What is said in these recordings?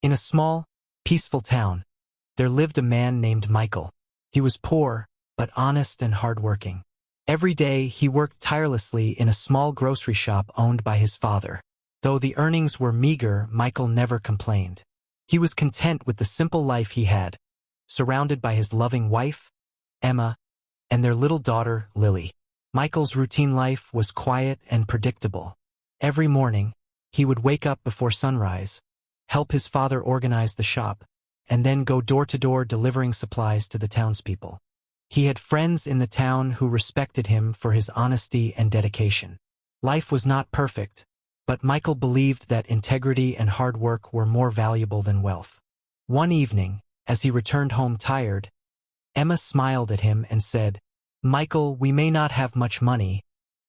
In a small, peaceful town, there lived a man named Michael. He was poor, but honest and hardworking. Every day he worked tirelessly in a small grocery shop owned by his father. Though the earnings were meager, Michael never complained. He was content with the simple life he had, surrounded by his loving wife, Emma, and their little daughter, Lily. Michael's routine life was quiet and predictable. Every morning, he would wake up before sunrise, help his father organize the shop, and then go door to door delivering supplies to the townspeople. He had friends in the town who respected him for his honesty and dedication. Life was not perfect, but Michael believed that integrity and hard work were more valuable than wealth. One evening, as he returned home tired, Emma smiled at him and said, "Michael, we may not have much money,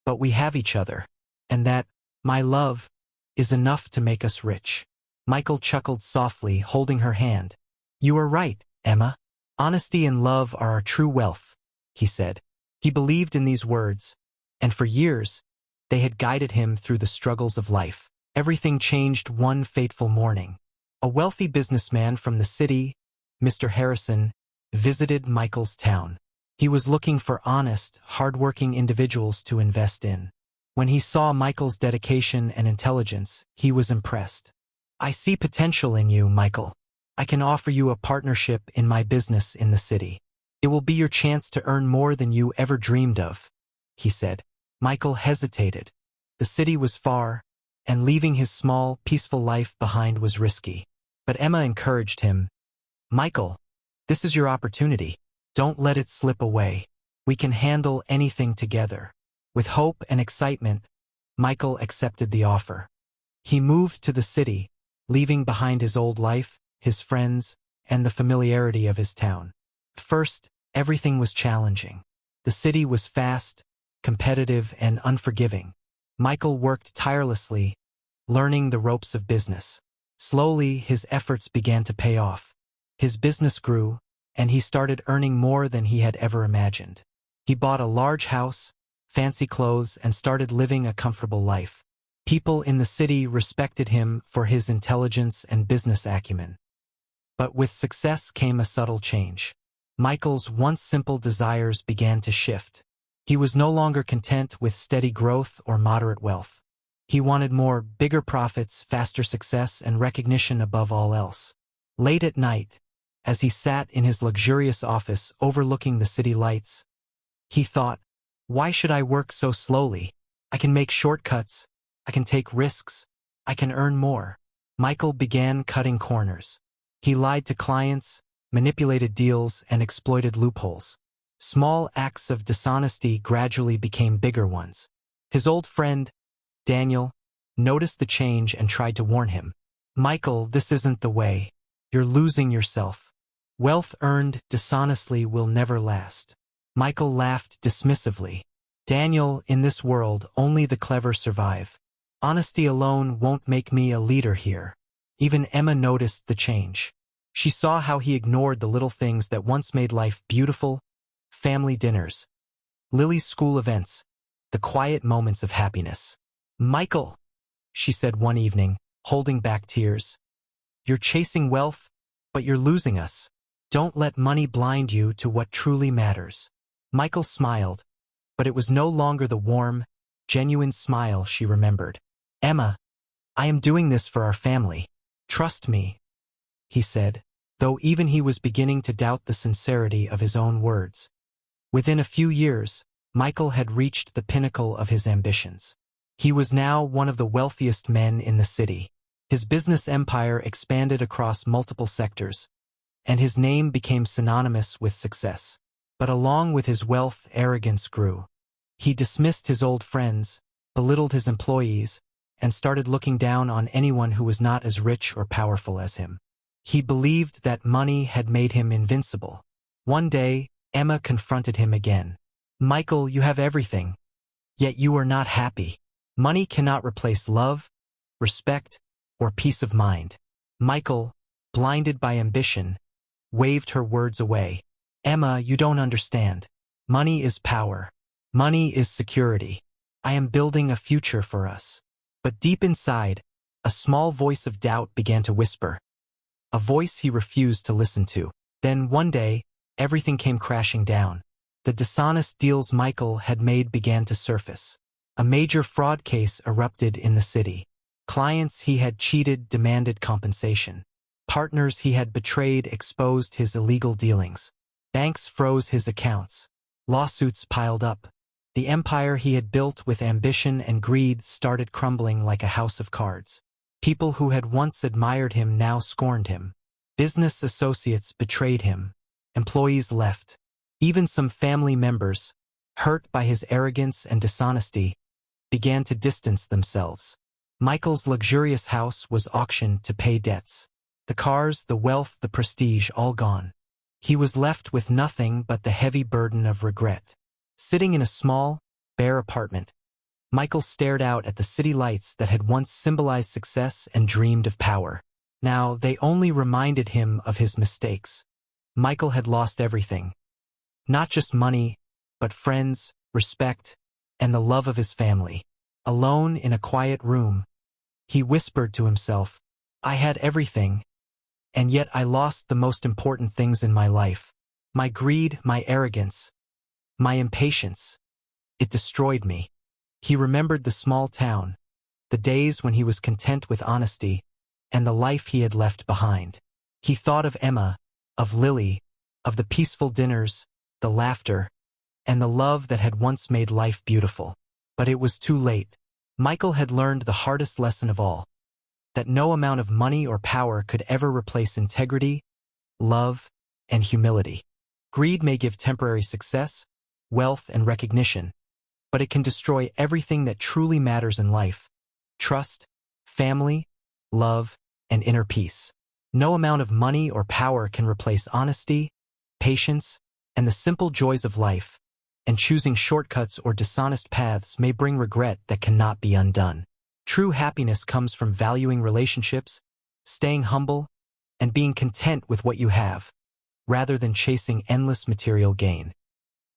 but we have each other, and that, my love, is enough to make us rich." Michael chuckled softly, holding her hand. "You are right, Emma. Honesty and love are our true wealth," he said. He believed in these words, and for years, they had guided him through the struggles of life. Everything changed one fateful morning. A wealthy businessman from the city, Mr. Harrison, visited Michael's town. He was looking for honest, hard-working individuals to invest in. When he saw Michael's dedication and intelligence, he was impressed. "I see potential in you, Michael. I can offer you a partnership in my business in the city. It will be your chance to earn more than you ever dreamed of," he said. Michael hesitated. The city was far, and leaving his small, peaceful life behind was risky. But Emma encouraged him. "Michael, this is your opportunity. Don't let it slip away. We can handle anything together." With hope and excitement, Michael accepted the offer. He moved to the city, leaving behind his old life, his friends, and the familiarity of his town. First, everything was challenging. The city was fast, competitive, and unforgiving. Michael worked tirelessly, learning the ropes of business. Slowly, his efforts began to pay off. His business grew, and he started earning more than he had ever imagined. He bought a large house, fancy clothes, and started living a comfortable life. People in the city respected him for his intelligence and business acumen. But with success came a subtle change. Michael's once simple desires began to shift. He was no longer content with steady growth or moderate wealth. He wanted more, bigger profits, faster success, and recognition above all else. Late at night, as he sat in his luxurious office overlooking the city lights, he thought, "Why should I work so slowly? I can make shortcuts, I can take risks, I can earn more." Michael began cutting corners. He lied to clients, manipulated deals, and exploited loopholes. Small acts of dishonesty gradually became bigger ones. His old friend, Daniel, noticed the change and tried to warn him. "Michael, this isn't the way. You're losing yourself. Wealth earned dishonestly will never last." Michael laughed dismissively. "Daniel, in this world, only the clever survive. Honesty alone won't make me a leader here." Even Emma noticed the change. She saw how he ignored the little things that once made life beautiful: family dinners, Lily's school events, the quiet moments of happiness. "Michael," she said one evening, holding back tears, "you're chasing wealth, but you're losing us. Don't let money blind you to what truly matters." Michael smiled, but it was no longer the warm, genuine smile she remembered. "Emma, I am doing this for our family. Trust me," he said, though even he was beginning to doubt the sincerity of his own words. Within a few years, Michael had reached the pinnacle of his ambitions. He was now one of the wealthiest men in the city. His business empire expanded across multiple sectors, and his name became synonymous with success. But along with his wealth, arrogance grew. He dismissed his old friends, belittled his employees, and started looking down on anyone who was not as rich or powerful as him. He believed that money had made him invincible. One day, Emma confronted him again. "Michael, you have everything, yet you are not happy. Money cannot replace love, respect, or peace of mind." Michael, blinded by ambition, waved her words away. "Emma, you don't understand. Money is power. Money is security. I am building a future for us." But deep inside, a small voice of doubt began to whisper, a voice he refused to listen to. Then one day, everything came crashing down. The dishonest deals Michael had made began to surface. A major fraud case erupted in the city. Clients he had cheated demanded compensation. Partners he had betrayed exposed his illegal dealings. Banks froze his accounts. Lawsuits piled up. The empire he had built with ambition and greed started crumbling like a house of cards. People who had once admired him now scorned him. Business associates betrayed him. Employees left. Even some family members, hurt by his arrogance and dishonesty, began to distance themselves. Michael's luxurious house was auctioned to pay debts. The cars, the wealth, the prestige, all gone. He was left with nothing but the heavy burden of regret. Sitting in a small, bare apartment, Michael stared out at the city lights that had once symbolized success and dreamed of power. Now they only reminded him of his mistakes. Michael had lost everything. Not just money, but friends, respect, and the love of his family. Alone in a quiet room, he whispered to himself, "I had everything, and yet I lost the most important things in my life. My greed, my arrogance, my impatience. It destroyed me." He remembered the small town, the days when he was content with honesty, and the life he had left behind. He thought of Emma, of Lily, of the peaceful dinners, the laughter, and the love that had once made life beautiful. But it was too late. Michael had learned the hardest lesson of all, that no amount of money or power could ever replace integrity, love, and humility. Greed may give temporary success, wealth, and recognition, but it can destroy everything that truly matters in life: trust, family, love, and inner peace. No amount of money or power can replace honesty, patience, and the simple joys of life, and choosing shortcuts or dishonest paths may bring regret that cannot be undone. True happiness comes from valuing relationships, staying humble, and being content with what you have, rather than chasing endless material gain.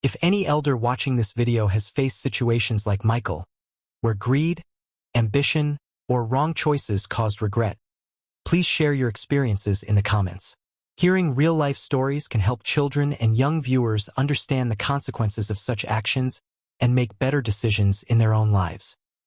If any elder watching this video has faced situations like Michael, where greed, ambition, or wrong choices caused regret, please share your experiences in the comments. Hearing real-life stories can help children and young viewers understand the consequences of such actions and make better decisions in their own lives.